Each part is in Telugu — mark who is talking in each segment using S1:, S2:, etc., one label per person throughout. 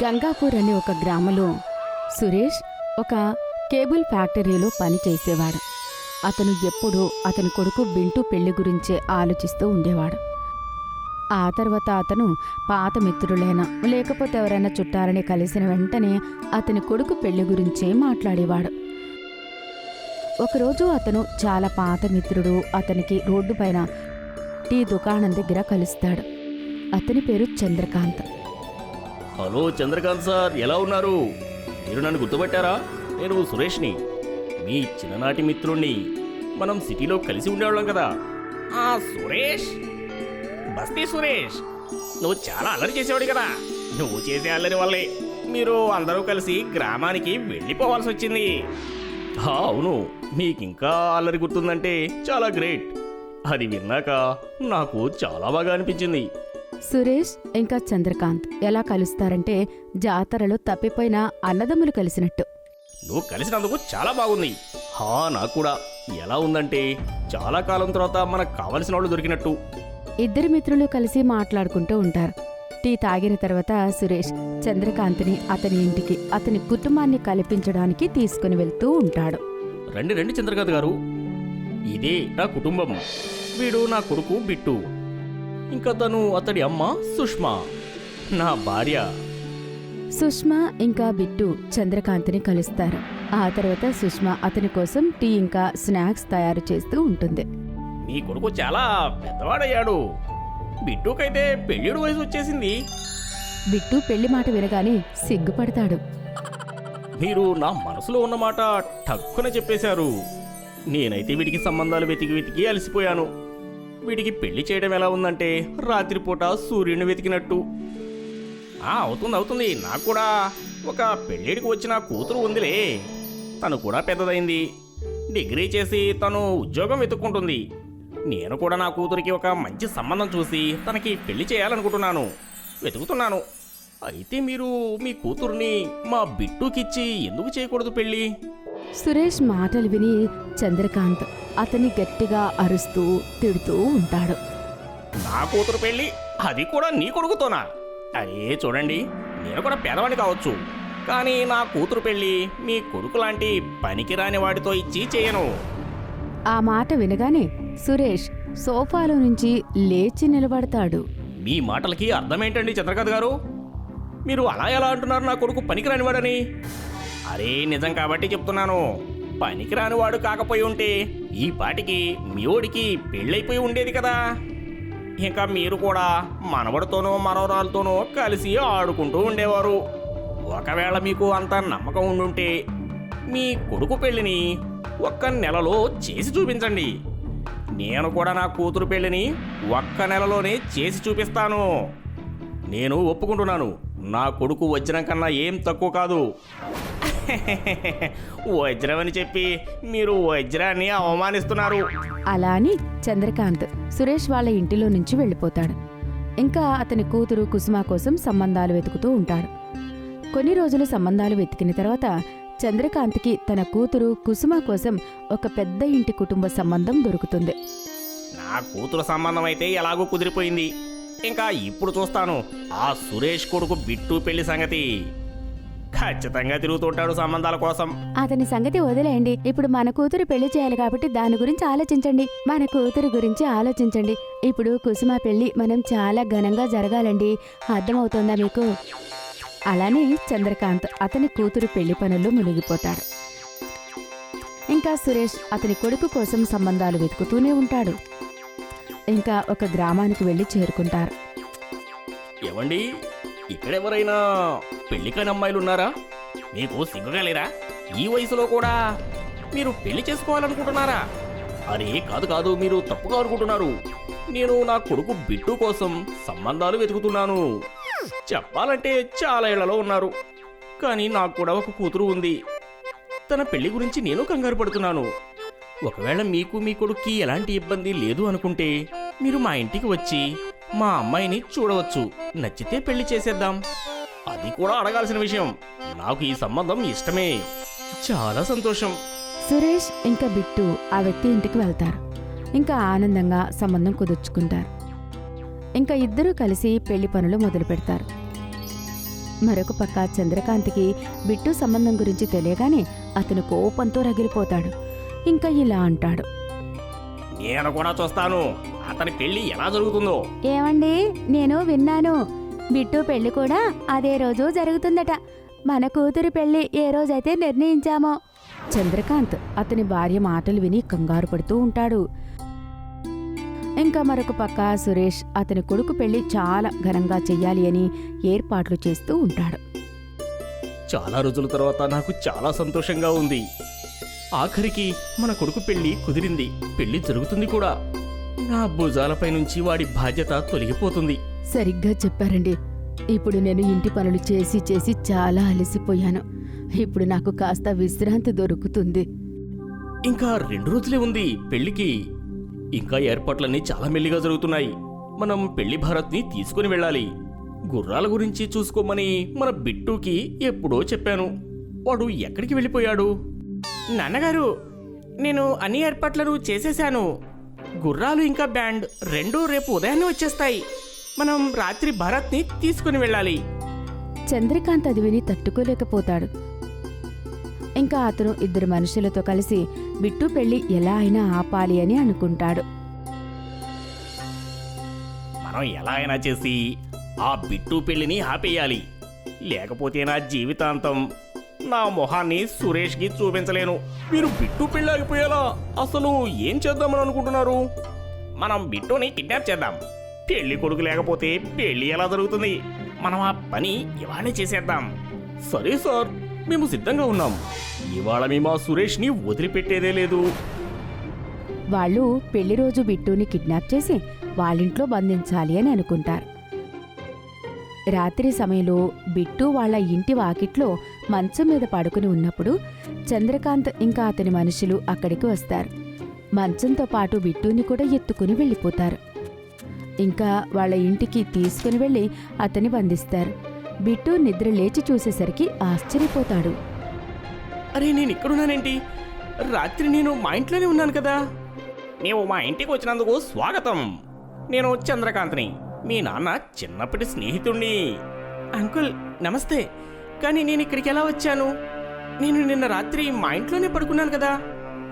S1: గంగాపూర్ అనే ఒక గ్రామంలో సురేష్ ఒక కేబుల్ ఫ్యాక్టరీలో పనిచేసేవాడు. అతను ఎప్పుడూ అతని కొడుకు బింటూ పెళ్లి గురించే ఆలోచిస్తూ ఉండేవాడు. ఆ తర్వాత అతను పాత మిత్రులైనా లేకపోతే ఎవరైనా చుట్టాలని కలిసిన వెంటనే అతని కొడుకు పెళ్లి గురించే మాట్లాడేవాడు. ఒకరోజు అతను చాలా పాత మిత్రుడు అతనికి రోడ్డు పైన టీ దుకాణం దగ్గర కలుస్తాడు. అతని పేరు చంద్రకాంత్.
S2: హలో చంద్రకాంత్ సార్, ఎలా ఉన్నారు? మీరు నన్ను గుర్తుపట్టారా? నేను సురేష్ని, మీ చిన్ననాటి మిత్రుణ్ణి. మనం సిటీలో కలిసి ఉండేవాళ్ళం కదా. సురేష్, బస్తీ సురేష్, నువ్వు చాలా అల్లరి చేసేవాడు కదా. నువ్వు చేసే అల్లరి వల్లే మీరు అందరూ కలిసి గ్రామానికి వెళ్ళిపోవాల్సి వచ్చింది. అవును, మీకింకా అల్లరి గుర్తుందంటే చాలా గ్రేట్. అది విన్నాక నాకు చాలా బాగా అనిపించింది.
S1: సురేష్ ఇంకా చంద్రకాంత్ ఎలా కలుస్తారంటే జాతరలో తప్పిపోయిన అన్నదమ్ములు కలిసినట్టు.
S2: నువ్వు కలిసినందుకు చాలా బాగుంది. నాకు కూడా ఎలా ఉందంటే చాలా కాలం తర్వాత మనకు కావలసిన వాళ్ళు దొరికినట్టు.
S1: ఇద్దరు మిత్రులు కలిసి మాట్లాడుకుంటూ ఉంటారు. టీ తాగిన తర్వాత సురేష్ చంద్రకాంత్ని అతని ఇంటికి అతని కుటుంబాన్ని కల్పించడానికి తీసుకుని వెళ్తూ ఉంటాడు.
S2: రండి రండి చంద్రకాంత్ గారు, ఇదే నా కుటుంబం. వీడు నా కొడుకు బిట్టు, ఇంకా తను అతడి అమ్మ సుష్మా, నా భార్య.
S1: సుష్మా ఇంకా బిట్టు చంద్రకాంత్ని కలుస్తారు. ఆ తర్వాత సుష్మా అతని కోసం టీ ఇంకా స్నాక్స్ తయారు చేస్తూ ఉంటుంది.
S2: నీ కొడుకు చాలా పెద్దవాడయ్యాడు. బిట్టుకైతే పెళ్ళిడు వయసు వచ్చేసింది.
S1: బిట్టు పెళ్లి మాట వినగానే సిగ్గుపడతాడు.
S2: మీరు నా మనసులో ఉన్నమాట టక్కున చెప్పేశారు. నేనైతే వీడికి సంబంధాలు వెతికి వెతికి అలసిపోయాను. వీడికి పెళ్లి చేయడం ఎలా ఉందంటే రాత్రిపూట సూర్యుని వెతికినట్టు. అవుతుంది. నాకు కూడా ఒక పెళ్ళిడికి వచ్చిన కూతురు ఉందిలే. తను కూడా పెద్దదైంది. డిగ్రీ చేసి తను ఉద్యోగం వెతుక్కుంటుంది. నేను కూడా నా కూతురికి ఒక మంచి సంబంధం చూసి తనకి పెళ్లి చేయాలనుకుంటున్నాను, వెతుకుతున్నాను. అయితే మీరు మీ కూతుర్ని మా బిట్టుకిచ్చి ఎందుకు చేయకూడదు పెళ్ళి?
S1: సురేష్ మాటలు విని చంద్రకాంత్ అతన్ని గట్టిగా అరుస్తూ తిడుతూ ఉంటాడు.
S2: నా కూతురు పెళ్ళి, అది కూడా నీ కొడుకుతోనా? అరే చూడండి, నేను కూడా పేదవాడిని కావచ్చు, కానీ నా కూతురు పెళ్ళి మీ కొడుకు లాంటి పనికిరాని వాడితో ఇచ్చి చేయను.
S1: ఆ మాట వినగానే సురేష్ సోఫాలో నుంచి లేచి నిలబడతాడు.
S2: మీ మాటలకి అర్థమేంటండి చంద్రకాంత్ గారు? మీరు అలా ఎలా అంటున్నారు నా కొడుకు పనికిరానివాడని? అరే నిజం కాబట్టి చెప్తున్నాను. పనికిరానివాడు కాకపోయి ఉంటే ఈ పాటికి మీవోడికి పెళ్ళైపోయి ఉండేది కదా. ఇంకా మీరు కూడా మనవడితోనో మనవరాలతోనో కలిసి ఆడుకుంటూ ఉండేవారు. ఒకవేళ మీకు అంత నమ్మకం ఉండుంటే మీ కొడుకు పెళ్ళిని ఒక్క నెలలో చేసి చూపించండి. నేను కూడా నా కూతురు పెళ్ళిని ఒక్క నెలలోనే చేసి చూపిస్తాను. నేను ఒప్పుకుంటున్నాను. నా కొడుకు వజ్రం కన్నా ఏం తక్కువ కాదు. వజ్రం అని చెప్పి మీరు వజ్రాన్ని అవమానిస్తున్నారు.
S1: అలా అని చంద్రకాంత్ సురేష్ వాళ్ళ ఇంటిలో నుంచి వెళ్ళిపోతాడు. ఇంకా అతని కూతురు కుసుమ కోసం సంబంధాలు వెతుకుతూ ఉంటాడు. కొన్ని రోజులు సంబంధాలు వెతికిన తర్వాత చంద్రకాంత్కి తన కూతురు కుసుమ కోసం ఒక పెద్ద ఇంటి కుటుంబ సంబంధం దొరుకుతుంది.
S2: నా కూతురు సంబంధం అయితే ఎలాగో కుదిరిపోయింది. ఇంకా ఇప్పుడు చూస్తాను ఆ సురేష్ కొడుకు బిట్టు పెళ్లి సంగతి. ఖచ్చితంగా తిరుగుతుంటాడు సంబంధాల కోసం.
S1: అతని సంగతి వదిలేయండి. ఇప్పుడు మన కూతురు పెళ్లి చేయాలి కాబట్టి దాని గురించి ఆలోచించండి. మన కూతురు గురించి ఆలోచించండి. ఇప్పుడు కుసుమ పెళ్లి మనం చాలా ఘనంగా జరగాలండి. అర్థమవుతోందా మీకు? అలానే చంద్రకాంత్ అతని కూతురు పెళ్లి పనుల్లో మునిగిపోతాడు. ఇంకా సురేష్ అతని కొడుకు కోసం సంబంధాలు వెతుకుతూనే ఉంటాడు. ఇంకా ఒక గ్రామానికి వెళ్ళి చేరుకుంటారు.
S2: ఏవండి, ఇక్కడెవరైనా పెళ్లి కాని అమ్మాయిలు ఉన్నారా? మీకు సిగ్గుగా లేరా? ఈ వయసులో కూడా మీరు పెళ్లి చేసుకోవాలనుకుంటున్నారా? అరే కాదు, మీరు తప్పుగా అనుకుంటున్నారు. నేను నా కొడుకు బిట్టు కోసం సంబంధాలు వెతుకుతున్నాను. చెప్పాలంటే చాలా ఏళ్లలో ఉన్నారు, కానీ నాకు కూడా ఒక కూతురు ఉంది. తన పెళ్లి గురించి నేను కంగారు పడుతున్నాను. ఒకవేళ మీకు మీ కొడుక్కి ఎలాంటి ఇబ్బంది లేదు అనుకుంటే మీరు మా ఇంటికి వచ్చి మా అమ్మాయిని చూడవచ్చు. నచ్చితే పెళ్లి చేసేద్దాం. అది కూడా అడగాల్సిన విషయం. నాకు ఈ సంబంధం ఇష్టమే. చాలా సంతోషం.
S1: సురేష్ ఇంకా బిట్టు ఆ వ్యక్తి ఇంటికి వెళ్తారు. ఇంకా ఆనందంగా సంబంధం కుదుర్చుకుంటారు. ఇంకా ఇద్దరూ కలిసి పెళ్లి పనులు మొదలు పెడతారు. మరొక పక్క చంద్రకాంత్కి బిట్టు సంబంధం గురించి తెలియగానే అతను కోపంతో రగిలిపోతాడు. ఇంకా ఇలా అంటాడు.
S2: నేను కూడా చూస్తాను అతని పెళ్లి ఎలా జరుగుతుందో.
S1: ఏమండి, నేను విన్నాను, బిట్టు పెళ్లి కూడా అదే రోజు జరుగుతుందట. మన కూతురి పెళ్లి ఏ రోజైతే నిర్ణయించామో. చంద్రకాంత్ అతని భార్య మాటలు విని కంగారు పడుతూ ఉంటాడు. ఇంకా మరొక పక్క సురేష్ అతని కొడుకు పెళ్లి చాలా ఘనంగా చెయ్యాలి అని ఏర్పాట్లు చేస్తూ ఉంటాడు.
S2: చాలా రోజుల తర్వాత నాకు చాలా సంతోషంగా ఉంది. ఆఖరికి మన కొడుకు పెళ్లి కుదిరింది, పెళ్లి జరుగుతుంది కూడా. నా భుజాలపై నుంచి వాడి బాధ్యత తొలగిపోతుంది.
S1: సరిగ్గా చెప్పారండి. ఇప్పుడు నేను ఇంటి పనులు చేసి చేసి చాలా అలసిపోయాను. ఇప్పుడు నాకు కాస్త విశ్రాంతి దొరుకుతుంది.
S2: ఇంకా 2 రోజులే ఉంది పెళ్లికి. ఇంకా ఏర్పాట్లన్నీ చాలా మెల్లిగా జరుగుతున్నాయి. మనం పెళ్లి భారత్ని తీసుకుని వెళ్ళాలి. గుర్రాల గురించి చూసుకోమని మన బిట్టుకి ఎప్పుడో చెప్పాను. వాడు ఎక్కడికి వెళ్ళిపోయాడు? నాన్నగారు, నేను అన్ని ఏర్పాట్లను చేసేశాను. గుర్రాలు ఇంకా బ్యాండ్ 2 రేపు ఉదయాన్నే వచ్చేస్తాయి. మనం రాత్రి భారత్ని తీసుకుని వెళ్ళాలి.
S1: చంద్రకాంత్ అది విని తట్టుకోలేకపోతాడు. ఇంకా అతను 2 మనుషులతో కలిసి బిట్టు పెళ్లి ఎలా అయినా ఆపాలి అని అనుకుంటాడు.
S2: మనం ఎలా అయినా చేసి ఆ బిట్టు పెళ్లిని ఆపేయాలి. లేకపోతే నా జీవితాంతం నా మొహాన్ని సురేష్కి చూపించలేను. మీరు బిట్టు పెళ్లి ఆగిపోయేలా అసలు ఏం చేద్దామని అనుకుంటున్నారు? మనం బిట్టుని కిడ్నాప్ చేద్దాం. పెళ్లి కొడుకు లేకపోతే పెళ్లి ఎలా జరుగుతుంది? మనం ఆ పని ఇవాళే చేసేద్దాం. సరే సార్, మేము సిద్ధంగా ఉన్నాం. ఇవాళ మేము ఆ సురేష్ని వదిలిపెట్టేదే లేదు.
S1: వాళ్ళు పెళ్లి రోజు బిట్టుని కిడ్నాప్ చేసి వాళ్ళింట్లో బంధించాలి అని అనుకుంటారు. రాత్రి సమయంలో బిట్టు వాళ్ళ ఇంటి వాకిట్లో మంచం మీద పడుకుని ఉన్నప్పుడు చంద్రకాంత్ ఇంకా అతని మనుషులు అక్కడికి వస్తారు. మంచంతో పాటు బిట్టుని కూడా ఎత్తుకుని వెళ్ళిపోతారు. ఇంకా వాళ్ళ ఇంటికి తీసుకుని వెళ్ళి అతన్ని బంధిస్తారు. బిట్టు నిద్ర లేచి చూసేసరికి ఆశ్చర్యపోతాడు.
S2: అరే, నేను ఇక్కడున్నానేంటి? రాత్రి నేను మా ఇంట్లోనే ఉన్నాను కదా. నీవు మా ఇంటికి వచ్చినందుకు స్వాగతం. నేను చంద్రకాంత్ని, మీ నాన్న చిన్నప్పటి స్నేహితుణ్ణి. అంకుల్ నమస్తే. కానీ నేను ఇక్కడికి ఎలా వచ్చాను? నేను నిన్న రాత్రి మా ఇంట్లోనే పడుకున్నాను కదా.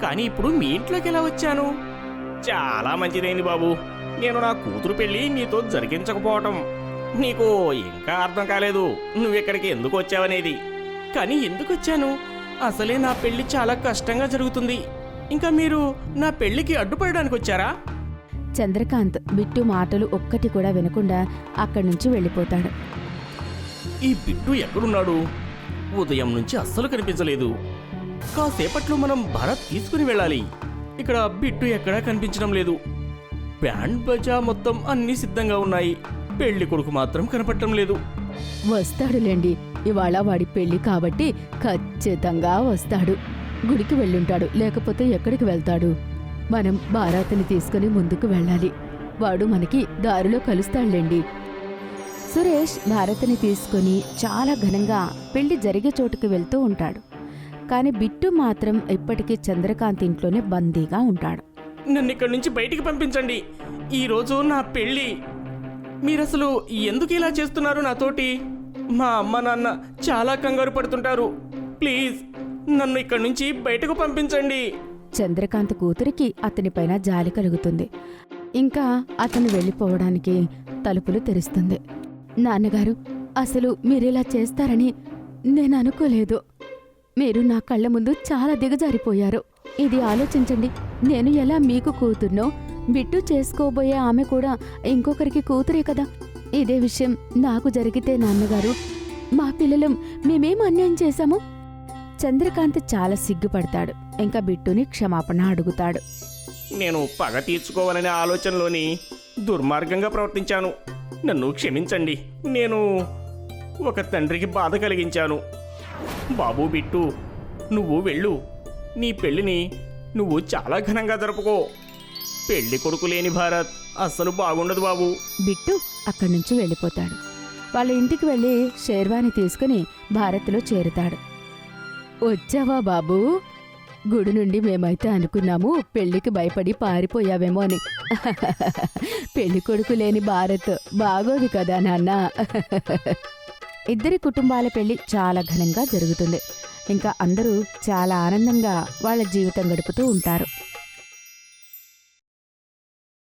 S2: కానీ ఇప్పుడు మీ ఇంట్లోకి ఎలా వచ్చాను? చాలా మంచిదైంది బాబు. నేను నా కూతురు పెళ్లి నీతో జరిగించకపోవటం. నీకు ఇంకా అర్థం కాలేదు నువ్వెక్కడికి ఎందుకు వచ్చావనేది. కానీ ఎందుకు వచ్చాను? అసలే నా పెళ్లి చాలా కష్టంగా జరుగుతుంది. ఇంకా మీరు నా పెళ్లికి అడ్డుపడడానికి వచ్చారా?
S1: చంద్రకాంత్ బిట్టు మాటలు ఒక్కటి కూడా వినకుండా అక్కడి నుంచి వెళ్ళిపోతాడు.
S2: ఈ బిట్టు ఎక్కడున్నాడు? ఉదయం నుంచి అస్సలు కనిపించలేదు. కాసేపట్లో మనం భారత్ తీసుకుని వెళ్ళాలి. ఇక్కడ బిట్టు ఎక్కడా కనిపించడం లేదు. బ్యాండ్ బజా మొత్తం అన్నీ సిద్ధంగా ఉన్నాయి. పెళ్లి కొడుకు మాత్రం కనపడటం లేదు.
S1: వస్తాడులేండి, ఇవాళ వాడి పెళ్లి కాబట్టి ఖచ్చితంగా వస్తాడు. గుడికి వెళ్ళుంటాడు, లేకపోతే ఎక్కడికి వెళ్తాడు? మనం భారత్ని తీసుకుని ముందుకు వెళ్ళాలి. వాడు మనకి దారిలో కలుస్తాడులేండి. సురేష్ భారత్ని తీసుకుని చాలా ఘనంగా పెళ్లి జరిగే చోటుకి వెళ్తూ ఉంటాడు. కాని బిట్టు మాత్రం ఇప్పటికీ చంద్రకాంత్ ఇంట్లోనే బందీగా ఉంటాడు.
S2: నన్ను ఇక్కడి నుంచి బయటికి పంపించండి. ఈరోజు నా పెళ్లి. మీరసలు ఎందుకు ఇలా చేస్తున్నారు నాతోటి? మా అమ్మ నాన్న చాలా కంగారు పడుతుంటారు. ప్లీజ్ నన్ను ఇక్కడి నుంచి బయటకు పంపించండి.
S1: చంద్రకాంత్ కూతురికి అతనిపైన జాలి కలుగుతుంది. ఇంకా అతను వెళ్ళిపోవడానికి తలుపులు తెరుస్తుంది. నాన్నగారు, అసలు మీరిలా చేస్తారని నేను అనుకోలేదు. మీరు నా కళ్ళ ముందు చాలా దిగజారిపోయారు. ఇది ఆలోచించండి. నేను ఎలా మీకు కూతుర్నో, బిట్టు చేసుకోబోయే ఆమె కూడా ఇంకొకరికి కూతురే కదా. ఇదే విషయం నాకు జరిగితే నాన్నగారు, మా పిల్లలం మేమేం అన్యాయం చేశాము? చంద్రకాంత్ చాలా సిగ్గుపడతాడు. ఇంకా బిట్టుని క్షమాపణ అడుగుతాడు.
S2: నేను పగ తీర్చుకోవాలనే ఆలోచనలోని దుర్మార్గంగా ప్రవర్తించాను. నన్ను క్షమించండి. నేను ఒక తండ్రికి బాధ కలిగించాను. బాబు బిట్టు, నువ్వు వెళ్ళు. నీ పెళ్లిని నువ్వు చాలా ఘనంగా జరుపుకో. పెళ్లి కొడుకు లేని భారత్ అస్సలు బాగుండదు బాబు.
S1: బిట్టు అక్కడి నుంచి వెళ్ళిపోతాడు. వాళ్ళ ఇంటికి వెళ్ళి షేర్వాని తీసుకుని భారత్లో చేరుతాడు. వచ్చావా బాబూ? గుడి నుండి మేమైతే అనుకున్నాము పెళ్లికి భయపడి పారిపోయావేమో అని. పెళ్లి కొడుకు లేని భారత్ బాగోదు కదా నాన్న. ఇద్దరి కుటుంబాల పెళ్లి చాలా ఘనంగా జరుగుతుంది. ఇంకా అందరూ చాలా ఆనందంగా వాళ్ళ జీవితం గడుపుతూ ఉంటారు.